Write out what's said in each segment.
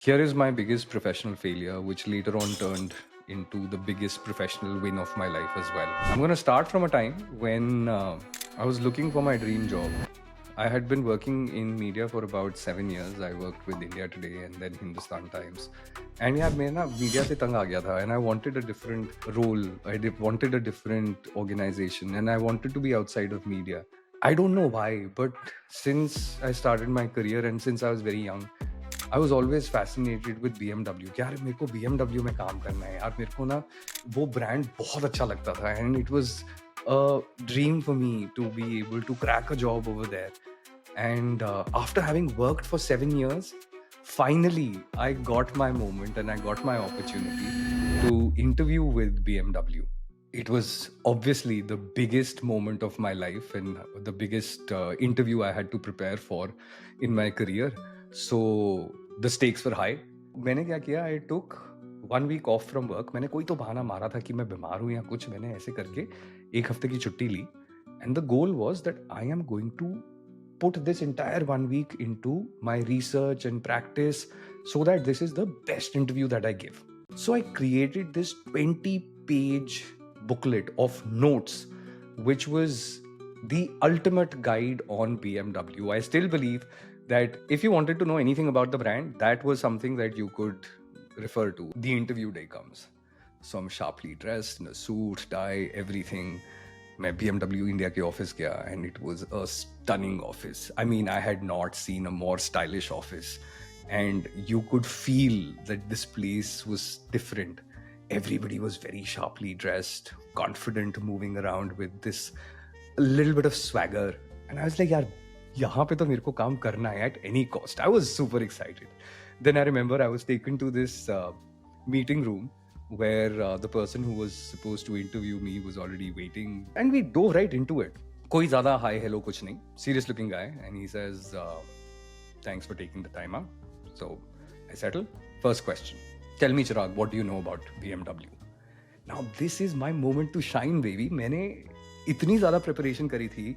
Here is my biggest professional failure, which later on turned into the biggest professional win of my life as well. I'm going to start from a time when I was looking for my dream job. I had been working in media for about 7 years. I worked with India Today and then Hindustan Times. And yeah, मैं ना media से तंग आ गया था and I wanted a different role. Wanted a different organization and I wanted to be outside of media. I don't know why, but since I started my career and since I was very young, I was always fascinated with BMW. कि यार मेरे को BMW में काम करना है यार, मेरे को ना वो ब्रांड बहुत अच्छा लगता था and it was a dream for me to be able to crack a job over there. And after having worked for 7 years, finally I got my moment and I got my opportunity to interview with BMW. It was obviously the biggest moment of my life and the biggest interview I had to prepare for in my career. So the stakes were high. मैंने क्या किया, I took 1 week off from work. मैंने कोई तो बहाना मारा था कि मैं बीमार हूँ या कुछ, मैंने ऐसे करके 1 हफ्ते की छुट्टी ली. And the goal was that I am going to put this entire 1 week into my research and practice so that this is the best interview that I give. So I created this 20-page booklet of notes, which was the ultimate guide on BMW. I still believe that if you wanted to know anything about the brand, that was something that you could refer to. The interview day comes. So I'm sharply dressed in a suit, tie, everything. मैं BMW India के office गया and it was a stunning office. I mean, I had not seen a more stylish office and you could feel that this place was different. Everybody was very sharply dressed, confident, moving around with this little bit of swagger. And I was like, yaar, यहाँ पे तो मेरे को काम करना है at any cost. I was super excited. Then I remember I was taken to this meeting room where the person who was supposed to interview me was already waiting and we dove right into it. कोई ज़्यादा hi hello कुछ नहीं, serious looking guy, and he says thanks for taking the time out. So I settle. First question, tell me Chirag, what do you know about BMW? Now this is my moment to shine baby. मैंने इतनी ज़्यादा preparation करी थी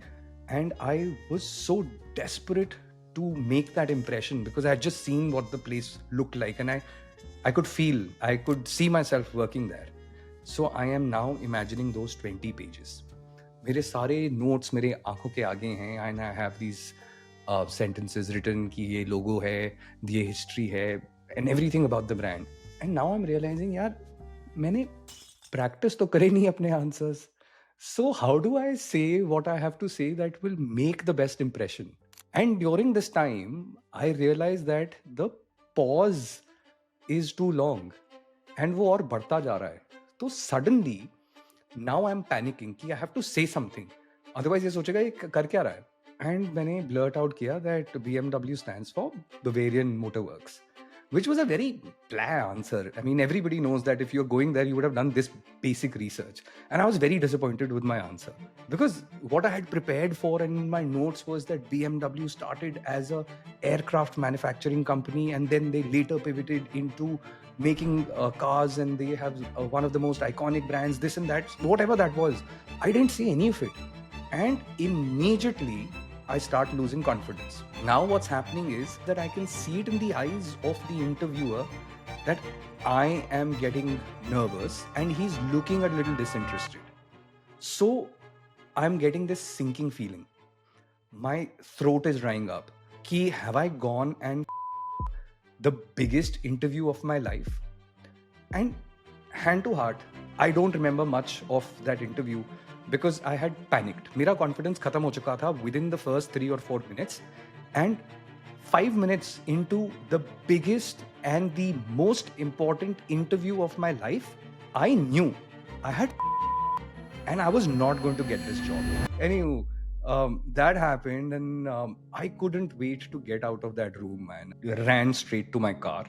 and I was so desperate to make that impression because I had just seen what the place looked like and I could see myself working there. So I am now imagining those 20 pages. मेरे सारे notes मेरे आंखों के आगे हैं and I have these sentences written कि ये logo है, ये history है and everything about the brand. And now I'm realizing यार मैंने practice तो करे नहीं अपने answers. So how do I say what I have to say that will make the best impression? And during this time, I realized that the pause is too long and वो और बढ़ता जा रहा है. तो suddenly now I'm panicking कि I have to say something. Otherwise ये सोचेगा ये कर क्या रहा है. And मैंने blurt out किया that BMW stands for Bavarian Motor Works, which was a very blah answer. I mean, everybody knows that if you're going there, you would have done this basic research. And I was very disappointed with my answer because what I had prepared for in my notes was that BMW started as a aircraft manufacturing company and then they later pivoted into making cars and they have one of the most iconic brands, this and that, whatever that was. I didn't see any of it. And immediately I start losing confidence. Now, what's happening is that I can see it in the eyes of the interviewer that I am getting nervous and he's looking a little disinterested. So, I'm getting this sinking feeling. My throat is drying up. Ki, have I gone and the biggest interview of my life? And hand to heart, I don't remember much of that interview because I had panicked. मेरा confidence खत्म हो चुका था within the first 3 or 4 minutes. And 5 minutes into the biggest and the most important interview of my life, I knew I had and I was not going to get this job. Anywho, that happened and I couldn't wait to get out of that room, man. Ran straight to my car,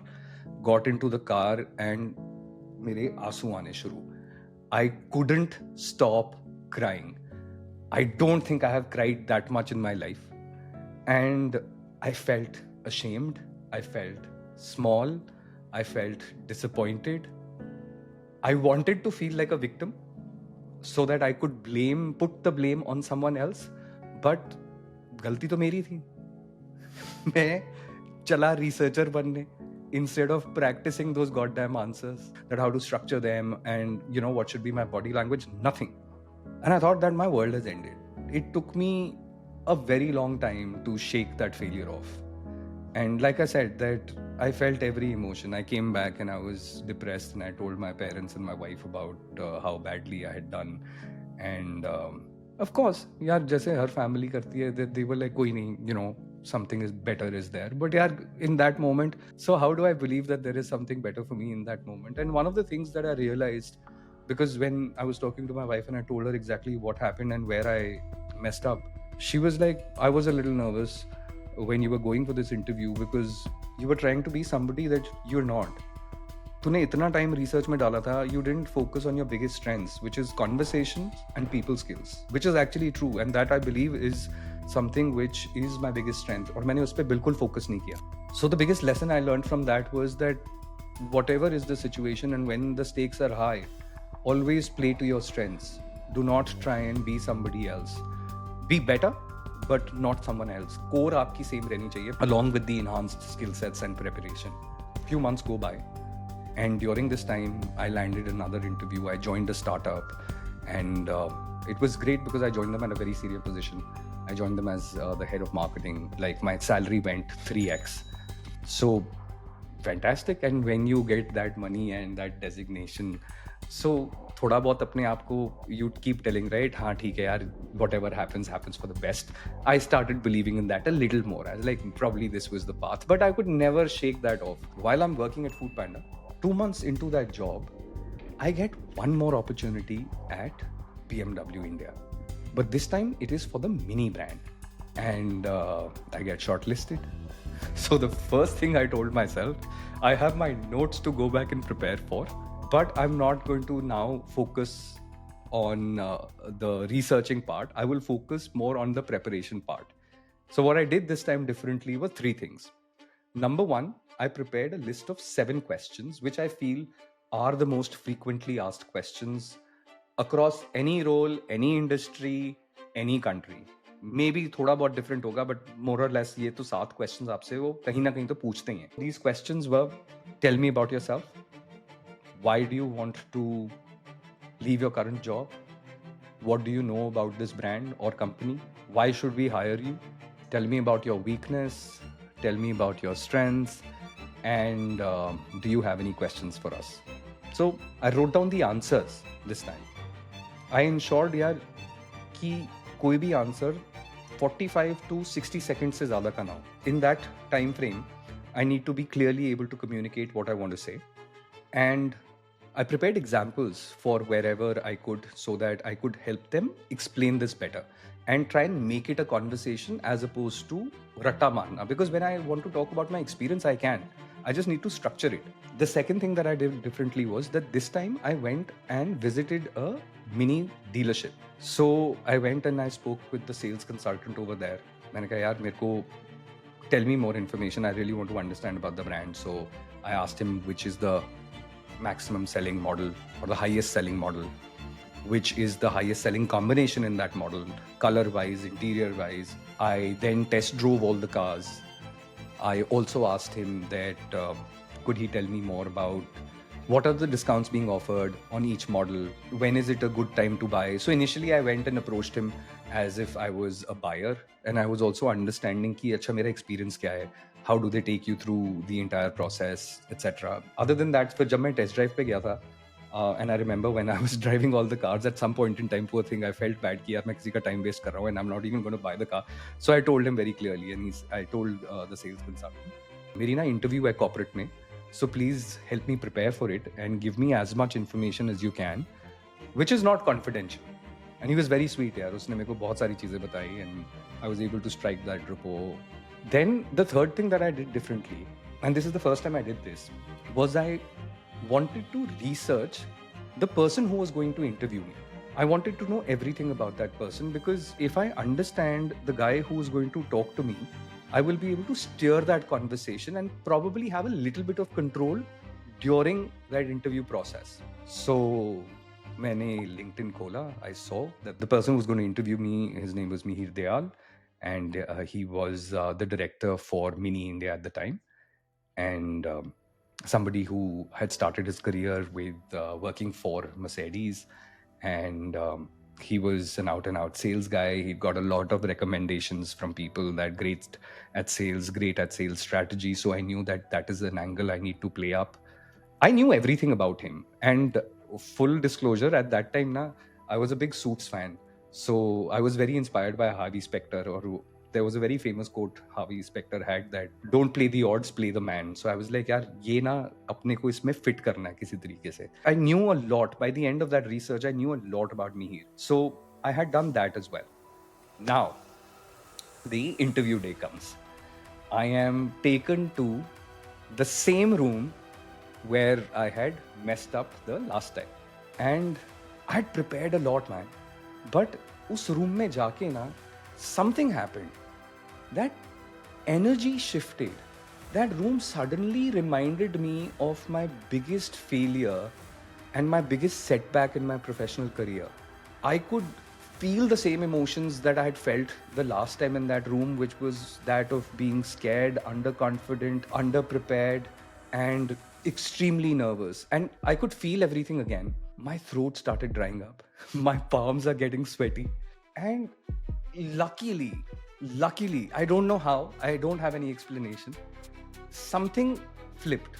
got into the car and मेरे आंसू आने शुरू. I couldn't stop crying. I don't think I have cried that much in my life. And I felt ashamed. I felt small. I felt disappointed. I wanted to feel like a victim so that I could put the blame on someone else. But गलती तो मेरी थी. मैं चला researcher बनने. instead of practicing those goddamn answers, that how to structure them and what should be my body language, nothing. And I thought that my world has ended. It took me a very long time to shake that failure off. And like I said, that I felt every emotion. I came back and I was depressed, and I told my parents and my wife about how badly I had done. And of course, यार जैसे हर family करती है, they were like, कोई नहीं, something is better is there. But यार, in that moment, so how do I believe that there is something better for me in that moment? And one of the things that I realized, because when I was talking to my wife and I told her exactly what happened and where I messed up, she was like, I was a little nervous when you were going for this interview because you were trying to be somebody that you're not. तूने इतना time research में डाला था, you didn't focus on your biggest strengths, which is conversation and people skills, which is actually true, and that I believe is something which is my biggest strength, और मैंने उस पर बिल्कुल focus नहीं किया. So the biggest lesson I learned from that was that whatever is the situation and when the stakes are high, always play to your strengths. Do not try and be somebody else. Be better, but not someone else. Core आपकी same रहनी चाहिए, along with the enhanced skill sets and preparation. Few months go by, and during this time, I landed another interview. I joined a startup, and it was great because I joined them at a very senior position. I joined them as the head of marketing. Like, my salary went 3x. So fantastic. And when you get that money and that designation, so थोड़ा बहुत अपने आप को you keep telling, right, हाँ ठीक है यार, whatever happens for the best. I started believing in that a little more. I was like, probably this was the path, but I could never shake that off. While I'm working at Food Panda, 2 months into that job, I get one more opportunity at BMW India, but this time it is for the Mini brand, and I get shortlisted. So the first thing I told myself, I have my notes to go back and prepare for, but I'm not going to now focus on the researching part. I will focus more on the preparation part. So what I did this time differently was 3 things. Number 1, I prepared a list of 7 questions, which I feel are the most frequently asked questions across any role, any industry, any country. Maybe थोड़ा बहुत different होगा, but more or less ये तो 7 questions आपसे वो कहीं ना कहीं तो पूछते ही हैं. These questions were, tell me about yourself. Why do you want to leave your current job? What do you know about this brand or company? Why should we hire you? Tell me about your weakness. Tell me about your strengths. And do you have any questions for us? So I wrote down the answers this time. I ensured यार कि कोई भी answer 45 to 60 seconds से ज़्यादा का ना हो. In that time frame, I need to be clearly able to communicate what I want to say. And I prepared examples for wherever I could so that I could help them explain this better and try and make it a conversation as opposed to ratta marna. Because when I want to talk about my experience, I can. I just need to structure it. The second thing that I did differently was that this time I went and visited a mini dealership. So I went and I spoke with the sales consultant over there. मैंने कहा यार मेरे को tell me more information. I really want to understand about the brand. So I asked him which is the maximum selling model or the highest selling model, which is the highest selling combination in that model, color wise, interior wise. I then test drove all the cars. I also asked him that could he tell me more about what are the discounts being offered on each model, when is it a good time to buy. So initially I went and approached him as if I was a buyer, and I was also understanding कि अच्छा मेरा experience क्या है, how do they take you through the entire process, etc. Other than that, फिर जब मैं test drive पे गया था, and I remember when I was driving all the cars, at some point in time, poor thing, I felt bad कि यार मैं किसी का time waste कर रहा हूँ and I'm not even going to buy the car. So I told him very clearly, and I told the sales consultant, मेरी ना interview है corporate में, so please help me prepare for it and give me as much information as you can, which is not confidential. And he was very sweet यार, उसने मेरे को बहुत सारी चीजें बताई and I was able to strike that rapport. Then the third thing that I did differently, and this is the first time I did this, was I wanted to research the person who was going to interview me. I wanted to know everything about that person, because if I understand the guy who is going to talk to me, I will be able to steer that conversation and probably have a little bit of control during that interview process. So मैंने LinkedIn खोला. I saw that the person who was going to interview me, his name was Mihir Dayal, and he was the director for Mini India at the time. And somebody who had started his career with working for Mercedes, and he was an out and out sales guy. He got a lot of recommendations from people that great at sales, great at sales strategy. So I knew that that is an angle I need to play up. I knew everything about him. And full disclosure, at that time, I was a big Suits fan. So I was very inspired by Harvey Specter, or there was a very famous quote Harvey Specter had that don't play the odds, play the man. So I was like, यार ये ना अपने को इसमें fit करना है किसी तरीके से. I knew a lot. By the end of that research, I knew a lot about Mihir. So I had done that as well. Now, the interview day comes. I am taken to the same room where I had messed up the last time. And I had prepared a lot, man. But उस room में जाके ना, something happened. That energy shifted. That room suddenly reminded me of my biggest failure and my biggest setback in my professional career. I could feel the same emotions that I had felt the last time in that room, which was that of being scared, underconfident, underprepared, and extremely nervous. And I could feel everything again. My throat started drying up, my palms are getting sweaty. And luckily, I don't know how, I don't have any explanation. Something flipped.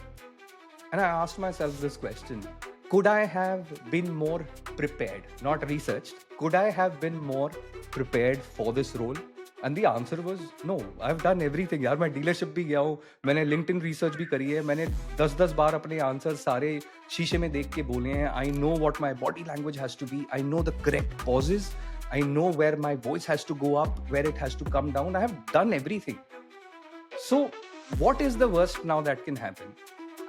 And I asked myself this question: could I have been more prepared? Not researched. Could I have been more prepared for this role? And the answer was no. I've done everything. यार मैं dealership भी गया हूँ, मैंने LinkedIn research भी करी है, मैंने 10-10 बार अपने आंसर सारे शीशे में देख के बोले हैं. I know what my body language has to be. I know the correct pauses. I know where my voice has to go up, where it has to come down. I have done everything. So what is the worst now that can happen?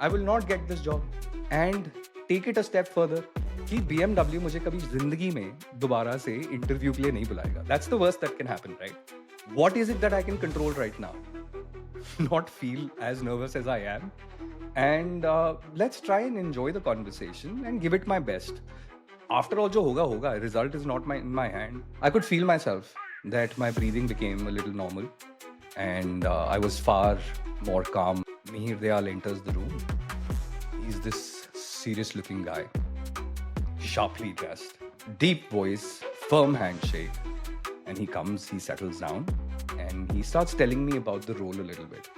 I will not get this job. And take it a step further कि BMW मुझे कभी जिंदगी में दोबारा से interview के लिए नहीं बुलाएगा. That's the worst that can happen, right? What is it that I can control right now? Not feel as nervous as I am. And let's try and enjoy the conversation and give it my best. After all, जो होगा होगा. Result is not in my hand. I could feel myself that my breathing became a little normal, and I was far more calm. Mihir Dayal enters the room. He's this serious-looking guy, sharply dressed, deep voice, firm handshake. And he comes, he settles down, and he starts telling me about the role a little bit,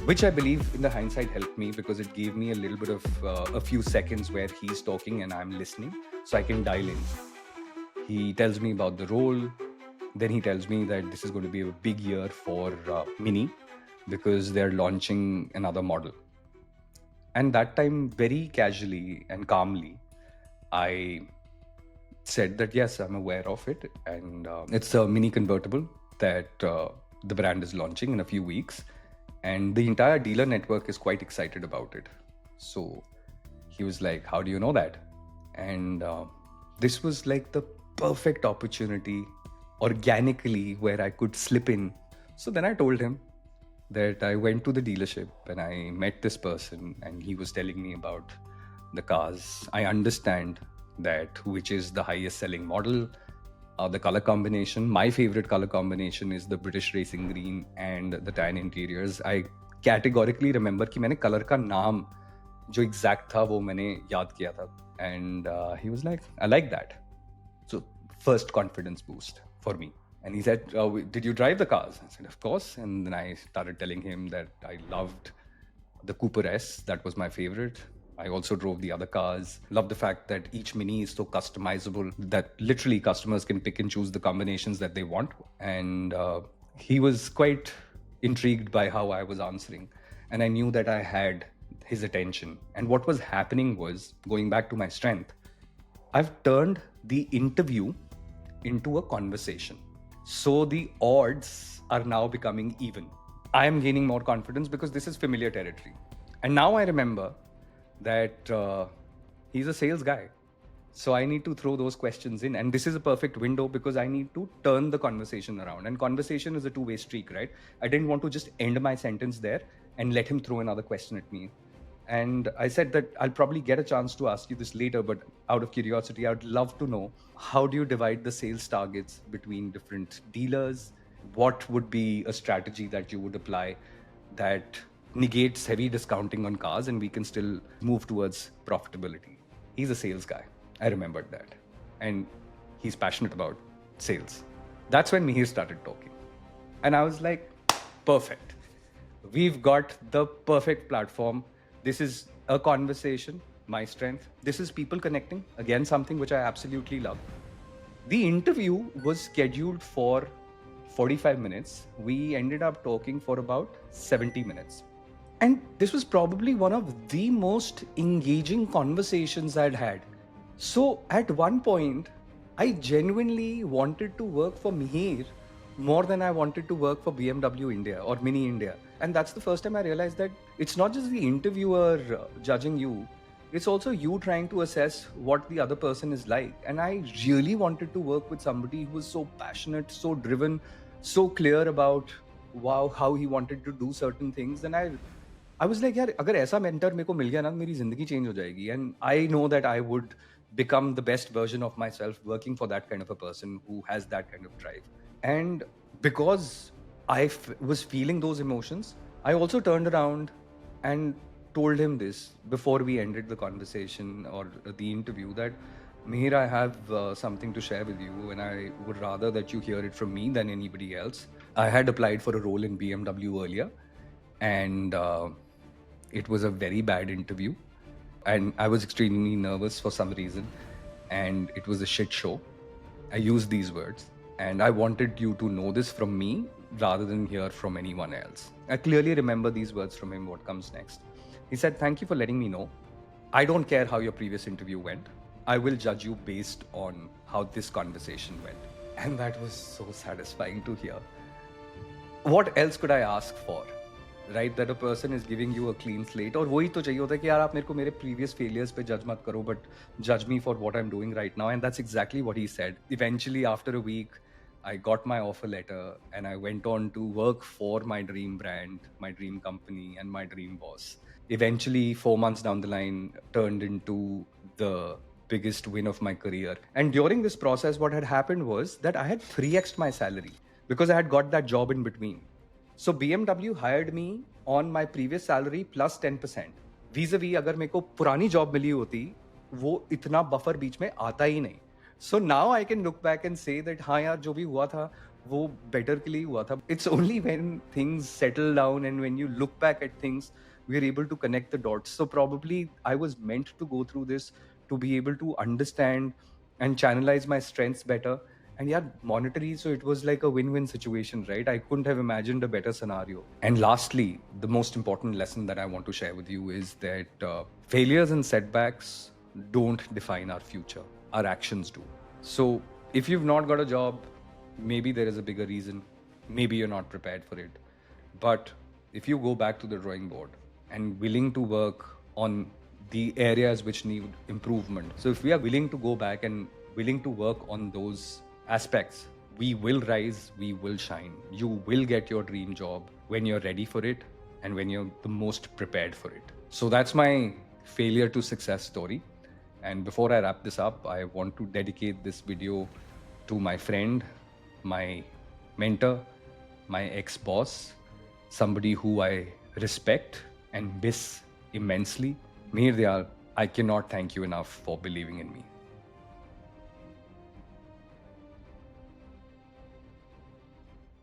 which I believe in the hindsight helped me because it gave me a little bit of a few seconds where he's talking and I'm listening so I can dial in. He tells me about the role. Then he tells me that this is going to be a big year for Mini because they're launching another model. And that time, very casually and calmly, I said that yes, I'm aware of it, and it's a Mini convertible that the brand is launching in a few weeks, and the entire dealer network is quite excited about it. So he was like, how do you know that? And this was like the perfect opportunity organically where I could slip in. So then I told him that I went to the dealership and I met this person, and he was telling me about the cars. I understand that which is the highest selling model, the color combination. My favorite color combination is the British Racing Green and the tan interiors. I categorically remember कि मैंने color का नाम जो exact था वो मैंने याद किया था. And he was like, I like that. So first confidence boost for me. And he said, did you drive the cars? I said, of course. And then I started telling him that I loved the Cooper S. That was my favorite. I also drove the other cars. Love the fact that each Mini is so customizable that literally customers can pick and choose the combinations that they want. And he was quite intrigued by how I was answering. And I knew that I had his attention. And what was happening was, going back to my strength, I've turned the interview into a conversation. So the odds are now becoming even. I am gaining more confidence because this is familiar territory. And now I remember that he's a sales guy. So I need to throw those questions in. And this is a perfect window because I need to turn the conversation around. And conversation is a two-way streak, right? I didn't want to just end my sentence there and let him throw another question at me. And I said that I'll probably get a chance to ask you this later, but out of curiosity, I'd love to know, how do you divide the sales targets between different dealers? What would be a strategy that you would apply that negates heavy discounting on cars and we can still move towards profitability. He's a sales guy. I remembered that. And he's passionate about sales. That's when Mihir started talking. And I was like, perfect. We've got the perfect platform. This is a conversation, my strength. This is people connecting. Again, something which I absolutely love. The interview was scheduled for 45 minutes. We ended up talking for about 70 minutes. And this was probably one of the most engaging conversations I'd had. So at one point, I genuinely wanted to work for Mihir more than I wanted to work for BMW India or Mini India. And that's the first time I realized that it's not just the interviewer judging you, it's also you trying to assess what the other person is like. And I really wanted to work with somebody who was so passionate, so driven, so clear about how he wanted to do certain things. And I was like, यार अगर ऐसा mentor मेरे को मिल गया ना मेरी जिंदगी change हो जाएगी. And I know that I would become the best version of myself working for that kind of a person who has that kind of drive. And because I was feeling those emotions, I also turned around and told him this before we ended the conversation or the interview that Mihir, I have something to share with you, and I would rather that you hear it from me than anybody else. I had applied for a role in BMW earlier, and it was a very bad interview, and I was extremely nervous for some reason, and it was a shit show. I used these words, and I wanted you to know this from me rather than hear from anyone else. I clearly remember these words from him. What comes next? He said, "Thank you for letting me know. I don't care how your previous interview went. I will judge you based on how this conversation went." And that was so satisfying to hear. What else could I ask for? Right, that a person is giving you a clean slate. और वही तो चाहिए होता है कि यार आप मेरे को मेरे previous failures पे judge मत करो, but judge me for what I'm doing right now. And that's exactly what he said. Eventually, after a week, I got my offer letter and I went on to work for my dream brand, my dream company, and my dream boss. Eventually, 4 months down the line, turned into the biggest win of my career. And during this process, what had happened was that I had 3x'd my salary because I had got that job in between. So BMW hired me on my previous salary plus 10%. vis-a-vis अगर मेरे को पुरानी job मिली होती वो इतना buffer बीच में आता ही नहीं. So now I can look back and say that हाँ यार जो भी हुआ था वो better के लिए हुआ था. It's only when things settle down and when you look back at things we are able to connect the dots. So probably I was meant to go through this to be able to understand and channelize my strengths better. And yeah, monetary, so it was like a win-win situation, right? I couldn't have imagined a better scenario. And lastly, the most important lesson that I want to share with you is that failures and setbacks don't define our future. Our actions do. So if you've not got a job, maybe there is a bigger reason. Maybe you're not prepared for it. But if you go back to the drawing board and willing to work on the areas which need improvement. So if we are willing to go back and willing to work on those aspects, we will rise, we will shine. You will get your dream job when you're ready for it and when you're the most prepared for it. So that's my failure to success story. And before I wrap this up, I want to dedicate this video to my friend, my mentor, my ex-boss, somebody who I respect and miss immensely. Mihir Dayal, I cannot thank you enough for believing in me.